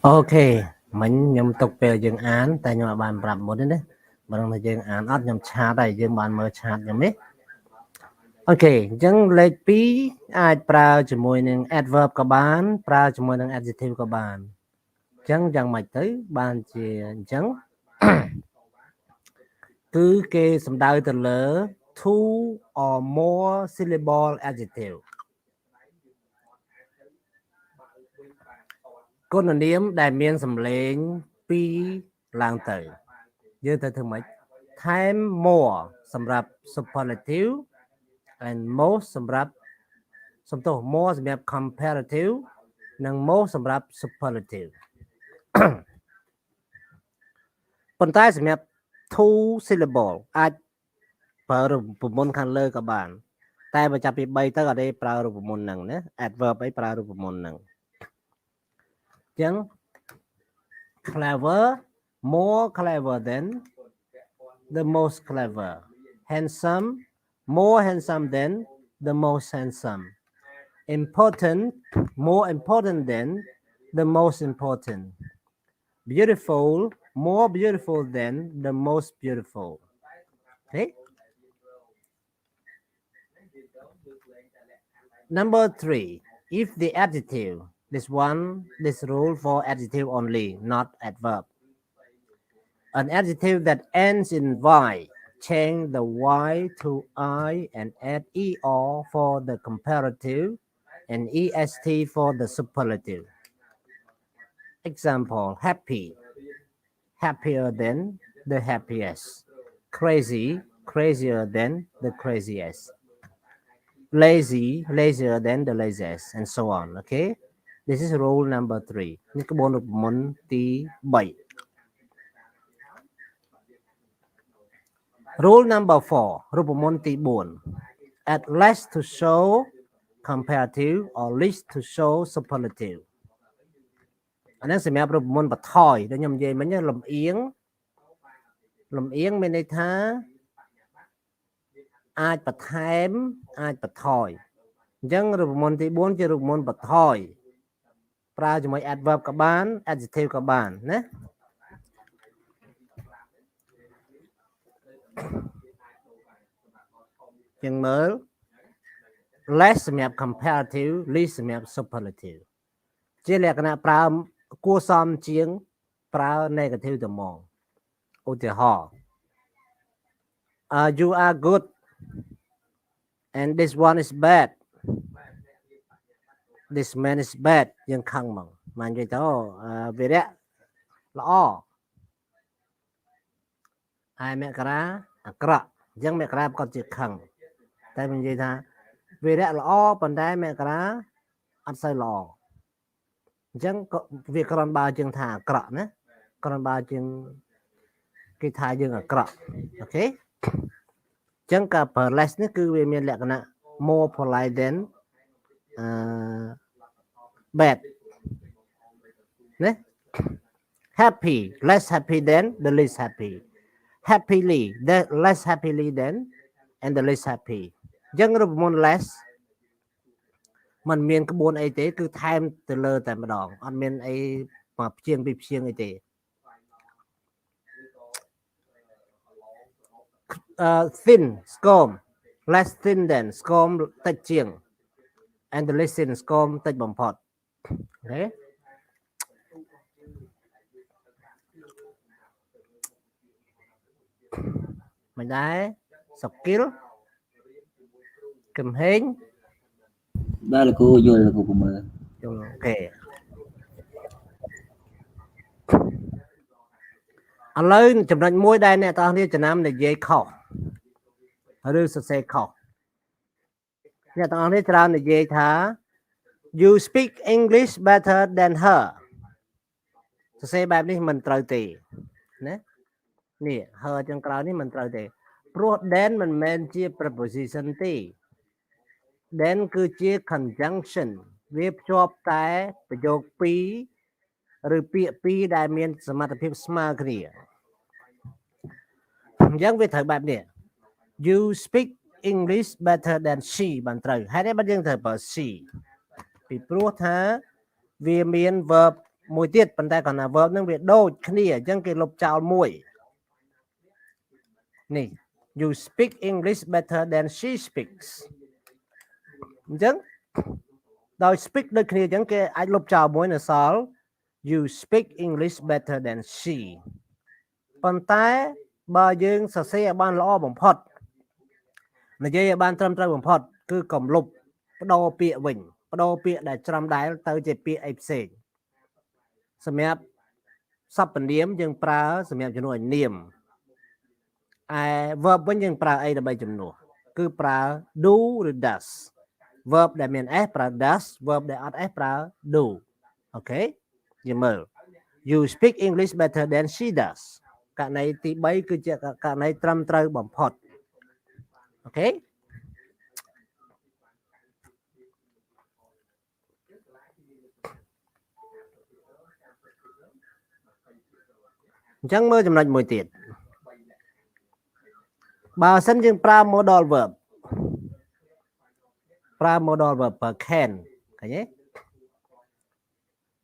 អូខេមិញខ្ញុំទុកពេលយើងអានតែខ្ញុំអត់បានប្រាប់មុនទេណាបើមិនថាយើងអានអត់ខ្ញុំឆាតហើយយើងបានមើលឆាតខ្ញុំនេះអូខេអញ្ចឹងលេខ2អាចប្រើជាមួយនឹង adverb ក៏បានប្រើជាមួយនឹង adjective ក៏បានអញ្ចឹងយ៉ាងម៉េចទៅបានជាអញ្ចឹង គឺគេសំដៅទៅលើ two or more syllable adjective គុណនាមដែលមានសំឡេង2ឡើងទៅយើងទៅធ្វើម៉េចថែម more សម្រាប់ superlative and most សម្រាប់សំទោស more សម្រាប់ comparative និង most សម្រាប់ superlative ប៉ុន្តែសម្រាប់ two syllable អាចប្រើរូបមន្តខាងលើក៏បានតែបើចាប់ពី3ទៅអត់ទេប្រើរូបមន្តហ្នឹងណា adverb អីប្រើរូបមន្តហ្នឹង ចឹង clever more clever than the most clever handsome more handsome than the most handsome important more important than the most important beautiful more beautiful than the most beautiful okay number 3 if the adjective this rule for adjective only, not adverb. An adjective that ends in y, change the y to I and add er for the comparative and est for the superlative. Example, happy, happier than the happiest. Crazy, crazier than the craziest. Lazy, lazier than the laziest, and so on. Okay.This is rule number 3. នេះក្បួនរូបមន្តទី3 Rule number 4. រូបមន្តទី4 Add less to show comparative or least to show superlative. អានេះសម្រាប់រូបមន្តបន្ថយដែលខ្ញុំនិយាយមិញលំអៀងមានន័យថាអាចបន្ថែមអាចបន្ថយអញ្ចឹងរូបមន្តទី4ជារូបមន្តបន្ថយប្រើជាមួយ adverb ក៏បាន adjective ក៏បានណា Chừng mới less សម្រាប់ comparative least សម្រាប់ superlative ជាលក្ខណៈប្រើគួរសមជាងប្រើ negative ទៅមកឧទាហរណ៍ you are good and this one is bad this man is bad យើងខឹងមកមកនិយាយទៅវីរៈល្អហើយមករាអាក្រក់អញ្ចឹងមករាប្រកបជាខឹងតែនិយាយថាវីរៈល្អប៉ុន្តែមករាអត់សូវល្អអញ្ចឹងក៏វាគ្រាន់បើជាងថាអាក្រក់ណាគ្រាន់បើជាងគេថាយើងអាក្រក់អូខេអញ្ចឹងការប្រើ less នេះគឺវាមានលក្ខណៈ more polite than bad ណា happy less happy than the least happy happily the less happily than and the least happy អញ្ចឹងរូបមន្ត less มันមានក្បួនអីទេគឺថែមទៅលើតែម្ដងអត់មានអីមកព្យាងពីព្យាងអីទេthin ស្គម less thin than ស្គមតិចជាង and the least thin ស្គមតិចបំផុតអូខេមិនដែរសុគិលកំហេង បាទលោកគ្រូយល់លោកគ្រូកុំមើល អូខេឥឡូវចំណុចមួយដែលអ្នកទាំងអស់គ្នាចំណាំនិយាយខុសឬសរសេរខុសអ្នកទាំងអស់គ្នាច្រើននិយាយថា you speak English better than her សរសេរបែបនេះមិនត្រូវទេណានេះ her ចុងក្រោយនេះមិនត្រូវទេព្រោះ than មិនមែនជា preposition ទេ then គឺជា conjunction វាភ្ជាប់តែប្រយោគ2ឬពាក្យ2ដែលមានសមត្ថភាពស្មើគ្នាអញ្ចឹងវាត្រូវបែបនេះ you speak English better than she បានត្រូវហេតុអីបានយើងត្រូវប្រើ she ពីព្រោះថាវាមាន verb មួយទៀតប៉ុន្តែគាត់ថា verb ហ្នឹងវាដូចគ្នាអញ្ចឹងគេលុបចោលមួយនេះ you speak English better than she speaks អញ្ចឹងដោយ speak ដូចគ្នាអញ្ចឹងគេអាចលុបចោលមួយនៅសល់ you speak English better than she ប៉ុន្តែបើយើងសរសេរឲ្យបានល្អបំផុតនិយាយឲ្យបានត្រឹមត្រូវបំផុតគឺកុំលុបបដូរពាក្យវិញបដូរពាក្យដែលច្រំដែលទៅជាពាក្យអីផ្សេងសម្រាប់សព្វនាមយើងប្រើសម្រាប់ជំនួសឲ្យនាមឯ verb វិញយើងប្រើអីដើម្បីជំនួសគឺប្រើ do ឬ does verb ដែលមាន s ប្រើ does verb ដែលអត់ s ប្រើ do អូខេយើងមើល you speak English better than she does ករណីទី3គឺជាករណីត្រឹមត្រូវបំផុតអូខេអញ្ចឹងមើលចំណុចមួយទៀតបើសិនយើងប្រើ modal verb ប្រើ modal verb ប្រើ can ឃើញទេ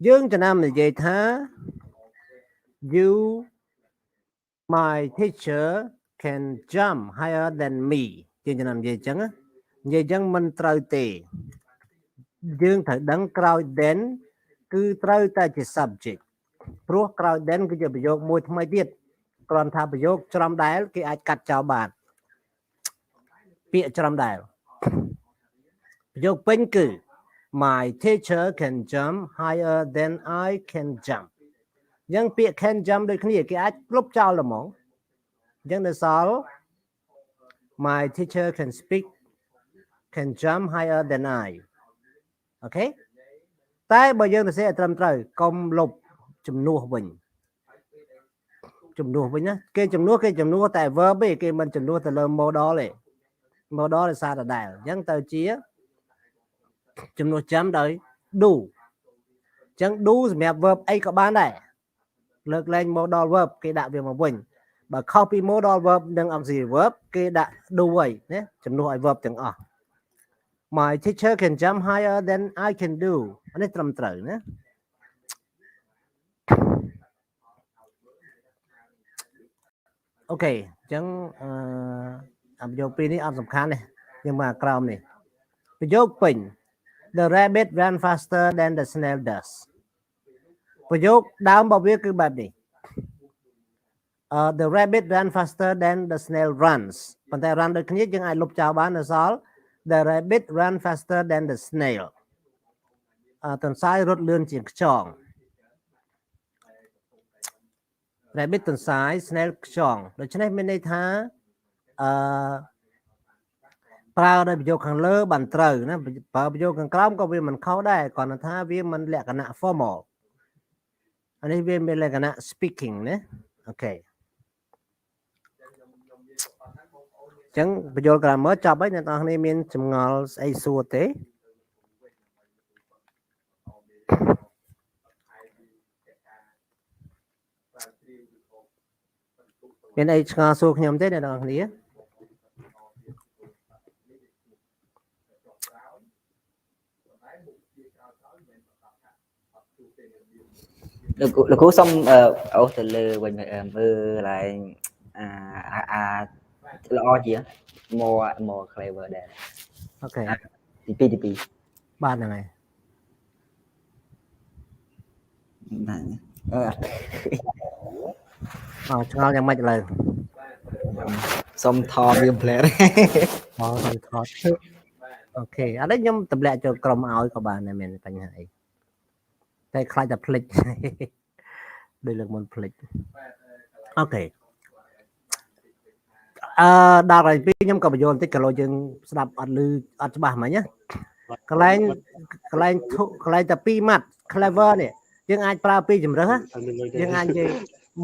យើងចំណាំនិយាយថា you my teacher can jump higher than me យើងចំណាំនិយាយអញ្ចឹងនិយាយអញ្ចឹងមិនត្រូវទេយើងត្រូវដឹងក្រោយ then គឺត្រូវតែជា subject ព្រោះក្រោយ then គឺជាប្រយោគមួយថ្មីទៀតគ្រាន់ថាប្រយោគច្រំដែលគេអាចកាត់ចោលបានពាក្យច្រំដែលប្រយោគពេញគឺ my teacher can jump higher than I can jump អញ្ចឹងពាក្យ can jump ដូចគ្នាគេអាចលុបចោលតែហ្មងអញ្ចឹងនៅសល់ my teacher can jump higher than I អូខេតែបើយើងសរសេរឲ្យត្រឹមត្រូវកុំលុបជំនួសវិញណាគេជំនួសតែ verb ទេគេមិនជំនួសទៅលើ modal ទេ modal ដោយសារដដែលអញ្ចឹងទៅជាជំនួសចាំដោយ do អញ្ចឹង do សម្រាប់ verb អីក៏បានដែរលើកលែង modal verb គេដាក់វាមកវិញបើខុសពី modal verb និង auxiliary verb គេដាក់ do ហើយណាជំនួសឲ្យ verb ទាំងអស់ my teacher can jump higher than I can do នេះត្រឹមត្រូវណាអូខេអញ្ចឹងប្រយោគពីរនេះអត់សំខាន់ទេ nhưng mà crom này bây giờ pin the rabbit ran faster than the snail does bây giờ đám bảo viết cứ bạn đi the rabbit ran faster than the snail runs còn tại run được nhất nhưng ai lục chào bán là sao the rabbit ran faster than the snail tuần sai rốt lươn chỉ tròn rabbit ទន្សាយ snail ខ្យងដូច្នេះមានន័យថាប្រើដោយប្រយោគខាងលើបានត្រូវណាប្រើប្រយោគខាងក្រោមក៏វាមិនខុសដែរគ្រាន់តែថាវាមិនលក្ខណៈ formal អានេះវាមានលក្ខណៈ speaking ណាអូខេអញ្ចឹងបញ្យល grammar ចប់ហើយអ្នកនរគ្នាមានចម្ងល់ស្អីសួរទេមានអីឆ្ងល់សួរខ្ញុំទេអ្នកនរគ្នាលោកគ្រូសុំអូសទៅលើវិញមើលឡើងល្អជា more clever ដែរអូខេទី2បាទហ្នឹងហើយឆ្ងល់យ៉ាងម៉េចឥឡូវសុំថតវាផ្លែសុំថតអូខេអត់ទេខ្ញុំទម្លាក់ចូលក្រុមឲ្យក៏បានដែរមានបញ្ហាអីតែខ្លាចតែភ្លេចដូចលើកមុនភ្លេចអូខេដល់ហើយពីខ្ញុំក៏បញ្យល់បន្តិចក៏លោកយើងស្ដាប់អត់ឮអត់ច្បាស់ហ្មងណាកន្លែងតែ2ម៉ាត់ clever នេះយើងអាចប្រើពីជំរើសយើងអាចនិយាយ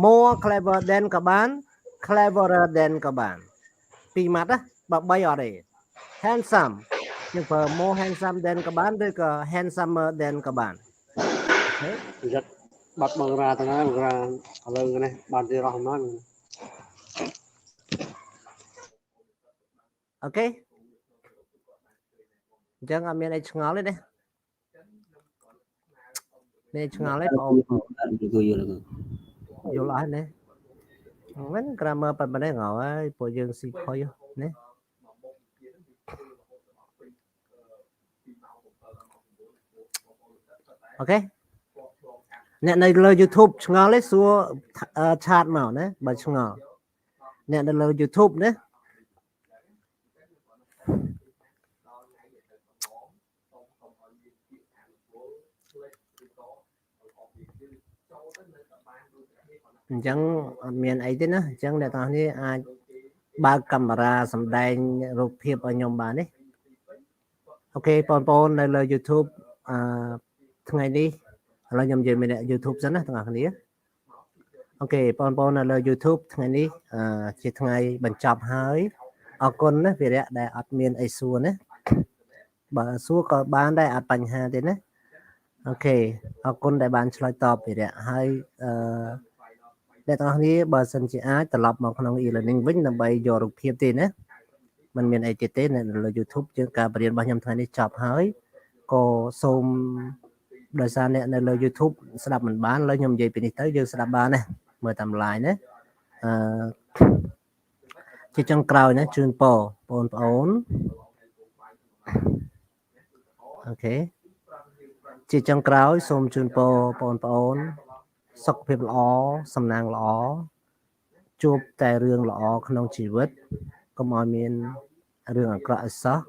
more clever than ក៏បាន cleverer than ក៏បាន2ម៉ាត់ណាបើ3អត់ទេ handsome យើងប្រើ more handsome than ក៏បានឬក៏ handsomer than ក៏បានប្រយ័ត្នបាត់មករាទាំងណាមករាឥឡូវនេះបានទីរស់ហ្នឹងអូខេអញ្ចឹងអត់មានអីឆ្ងល់ទេណានេះឆ្ងល់ទេបងអូនយល់អស់ណាមិន grammar ប៉ុណ្ណេះងហើយពួកយើងស៊ីផុយណាអូខេអ្នកនៅលើ YouTube ឆ្ងល់ទេសួរឆាតមកណាបើឆ្ងល់អ្នកនៅលើ YouTube ណាអញ្ចឹងអត់មានអីទេណាអញ្ចឹងអ្នកទាំងនេះអាចបើកកាមេរ៉ាសម្ដែងរូបភាពឲ្យខ្ញុំបានទេអូខេបងប្អូននៅលើ YouTube ថ្ងៃនេះឥឡូវខ្ញុំនិយាយមាន YouTube សិនណាទាំងអស់គ្នាអូខេបងប្អូននៅលើ YouTube ថ្ងៃនេះជាថ្ងៃបញ្ចប់ហើយអរគុណណាវីរៈដែលអត់មានអីសួរណាបើសួរក៏បានដែរអត់បញ្ហាទេណាអូខេអរគុណដែលបានឆ្លើយតបវីរៈហើយអ្នកទាំងអស់គ្នាបើសិនជាអាចត្រឡប់មកក្នុង e-learning វិញដើម្បីយករូបភាពទេណាมันមានអីទៀតទេនៅលើ YouTube ជាងការបរៀនរបស់ខ្ញុំថ្ងៃនេះចប់ហើយក៏សូមដោយសារអ្នកនៅលើ YouTube ស្ដាប់មិនបានឥឡូវខ្ញុំនិយាយពីនេះទៅយើងស្ដាប់បានណាមើលតាម live ណាជាចុងក្រោយណាជូនពរបងប្អូនអូខេជាចុងក្រោយសូមជូនពរបងប្អូនសុខភាពល្អសំណាងល្អជួបតែរឿងល្អក្នុងជីវិតកុំឲ្យមានរឿងអាក្រក់អសោះ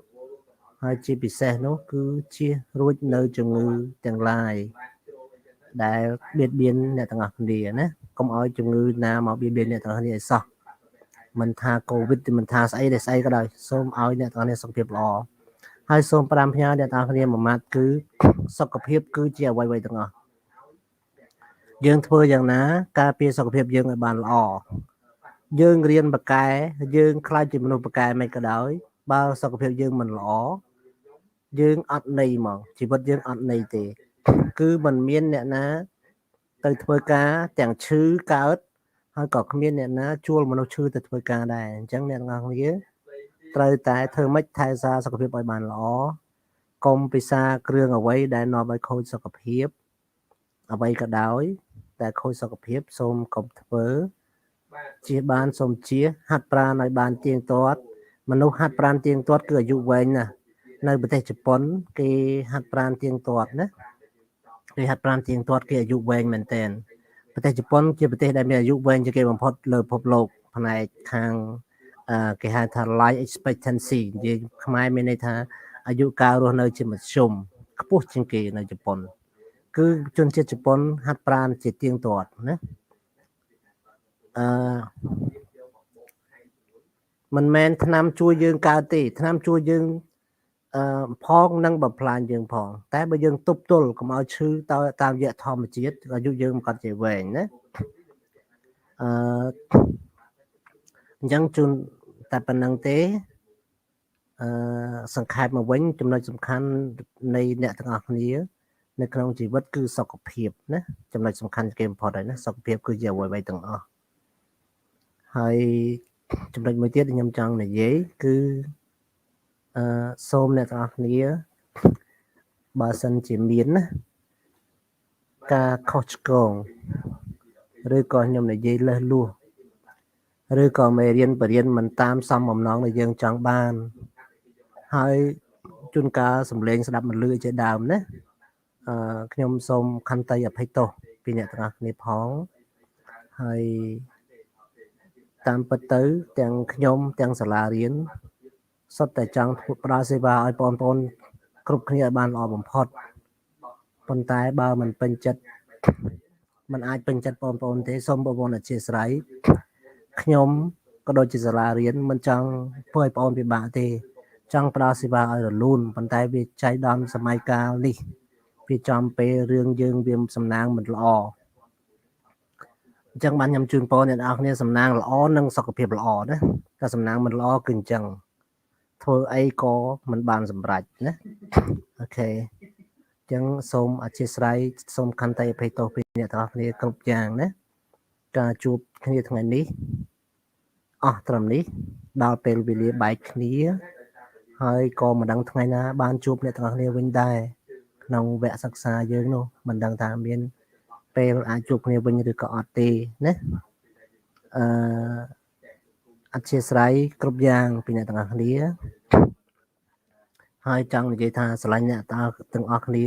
ហើយជាពិសេសនោះគឺជារួចនៅជំងឺទាំងឡាយដែលបៀតបៀនអ្នកទាំងអស់គ្នាណាកុំឲ្យជំងឺណាមកបៀតបៀនអ្នកទាំងអស់គ្នាអសោះមិនថាកូវីដឬមិនថាស្អីដែលស្អីក៏ដោយសូមឲ្យអ្នកទាំងអស់គ្នាសុខភាពល្អហើយសូមប្រាំផ្ញើអ្នកទាំងអស់គ្នាមួយម៉ាត់គឺសុខភាពគឺជាអ្វីៗទាំងអស់យើងធ្វើយ៉ាងណាការពារសុខភាពយើងឲ្យបានល្អយើងរៀនបកែយើងខ្លាចជាមនុស្សបកែមិនក៏ដោយបើសុខភាពយើងមិនល្អយើងអត់ន័យហ្មងជីវិតយើងអត់ន័យទេគឺមិនមានអ្នកណាទៅធ្វើការទាំងឈឺកើតហើយក៏គ្មានអ្នកណាជួលមនុស្សឈឺទៅធ្វើការដែរអញ្ចឹងអ្នកទាំងអស់គ្នាត្រូវតែធ្វើម៉េចថែរក្សាសុខភាពឲ្យបានល្អកុំពិសាគ្រឿងអ្វីដែលនាំឲ្យខូចសុខភាពអ្វីក៏ដោយតែខូចសុខភាពសូមកុំធ្វើជាបានសូមជាហាត់ប្រាណឲ្យបានទៀងទាត់ មនុស្សហាត់ប្រាណទៀងទាត់គឺអាយុវែងណាស់នៅប្រទេសជប៉ុនគេហាត់ប្រាណទៀងទាត់ណាគេហាត់ប្រាណទៀងទាត់គេអាយុវែងមែនទែនប្រទេសជប៉ុនជាប្រទេសដែលមានអាយុវែងជាងគេបំផុតលើពិភពលោកផ្នែកខាងគេហៅថា life expectancy និយាយខ្មែរមានន័យថាអាយុកាលរស់នៅជាមធ្យមខ្ពស់ជាងគេនៅជប៉ុនគឺជនជាតិជប៉ុនហាត់ប្រាណជាទៀងទាត់ណាមិនមែនថ្នាំជួយយើងកើតទេថ្នាំជួយយើងផងនឹងបំផ្លាញយើងផងតែបើយើងទប់ទល់កុំឲ្យឈឺតាមរយៈធម្មជាតិអាយុយើងមិនក៏ជាវែងណាអញ្ចឹងជូនតែប៉ុណ្្នឹងទេសង្ខេបមកវិញចំណុចសំខាន់នៃអ្នកទាំងអស់គ្នានៅក្នុងជីវិតគឺសុខភាពណាចំណុចសំខាន់គេបំផុតហើយណាសុខភាពគឺជាអ្វីៗទាំងអស់ហើយចំណុចមួយទៀតដែលខ្ញុំចង់និយាយគឺសូមអ្នកទាំងអស់គ្នាបើសិនជាមានណាការខុសឆ្គងឬក៏ខ្ញុំនិយាយលើសលួសឬក៏មេរៀនបរៀនមិនតាមសំបំណងដែលយើងចង់បានហើយជួនកាលសំឡេងស្ដាប់មិនលឺជាដើមណាខ្ញុំសូមខន្តីអភ័យទោសពីអ្នកទាំងអស់គ្នាផងហើយតាមពិតទៅទាំងខ្ញុំទាំងសាលារៀនសុទ្ធតែចង់ផ្ដល់សេវាឲ្យបងប្អូនគ្រប់គ្នាឲ្យបានល្អបំផុតប៉ុន្តែបើមិនពេញចិត្តមិនអាចពេញចិត្តបងប្អូនទេសូមបងប្អូនអធិស្ឋានខ្ញុំក៏ដូចជាសាលារៀនមិនចង់ធ្វើឲ្យបងប្អូនពិបាកទេចង់ផ្ដល់សេវាឲ្យរលូនប៉ុន្តែវាចៃដន្យសម័យកាលនេះវាចំពេលរឿងយើងវាសំណាងមិនល្អអញ្ចឹងបានខ្ញុំជូនពរអ្នកនរគ្នាសំណាងល្អនិងសុខភាពល្អណាតែសំណាងមិនល្អគឺអញ្ចឹងធ្វើអីក៏មិនបានសម្រេចណាអូខេអញ្ចឹងសូមអធិស្ឋានសូមខន្តីអភ័យទោសពីអ្នកទាំងអស់គ្នាគ្រប់យ៉ាងណាការជួបគ្នាថ្ងៃនេះអស់ត្រឹមនេះដល់ពេលវេលាបែកគ្នាហើយក៏មិនដឹងថ្ងៃណាបានជួបអ្នកទាំងអស់គ្នាវិញដែរក្នុងវគ្គសិក្សាយើងនោះមិនដឹងថាមានពេលអាចជួបគ្នាវិញឬក៏អត់ទេណាអធិស្ឋានគ្រប់យ៉ាងពីអ្នកទាំងអស់គ្នាហើយចង់និយាយថាស្រឡាញ់អ្នកទាំងអស់គ្នា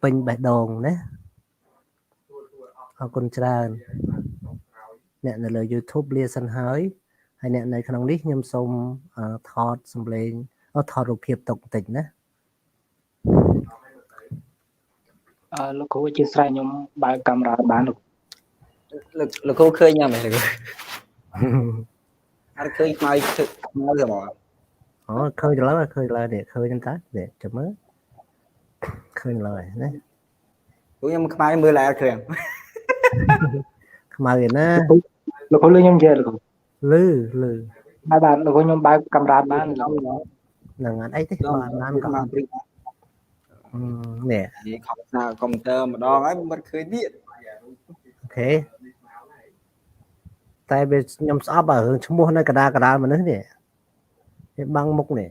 ពេញបេះដូងណាអរគុណច្រើនអ្នកនៅលើ YouTube លាសិនហើយអ្នកនៅក្នុងនេះខ្ញុំសូមថតសម្លេងថតរូបភាពទុកបន្តិចណាលោកគ្រូជាស្រ័យខ្ញុំបើកកាមេរ៉ាបានលោកគ្រូឃើញយ៉ាងម៉េចលោកគ្រូអត់ឃើញខ្មៅទេបងអូឃើញឡើយនេះឃើញហ្នឹងតានេះចាំមើលឃើញឡើយណាខ្ញុំខ្មៅមើលឡើងឃើញខ្មៅឯណាលោកគ្រូលឺខ្ញុំនិយាយលោកគ្រូលឺបាទលោកគ្រូខ្ញុំបើកកាមេរ៉ាបានហ្នឹងអត់អីទេបានក៏បាននេះខំសារកុំព្យូទ័រម្ដងហើយមិនឃើញទៀតអូខេតែវាខ្ញុំស្អប់រឿងឈ្មោះនៅកដាលមនុស្សនេះវាបាំងមុខនេះ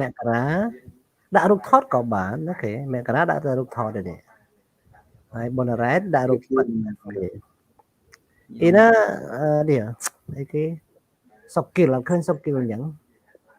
មករាដាក់រូបថតក៏បានអូខេមករាដាក់តែរូបថតទេនេះហើយបនរ៉ែតដាក់រូបពិតអីណានេះអីគេសុកគិលអត់ឃើញសុកគិលអញ្ចឹង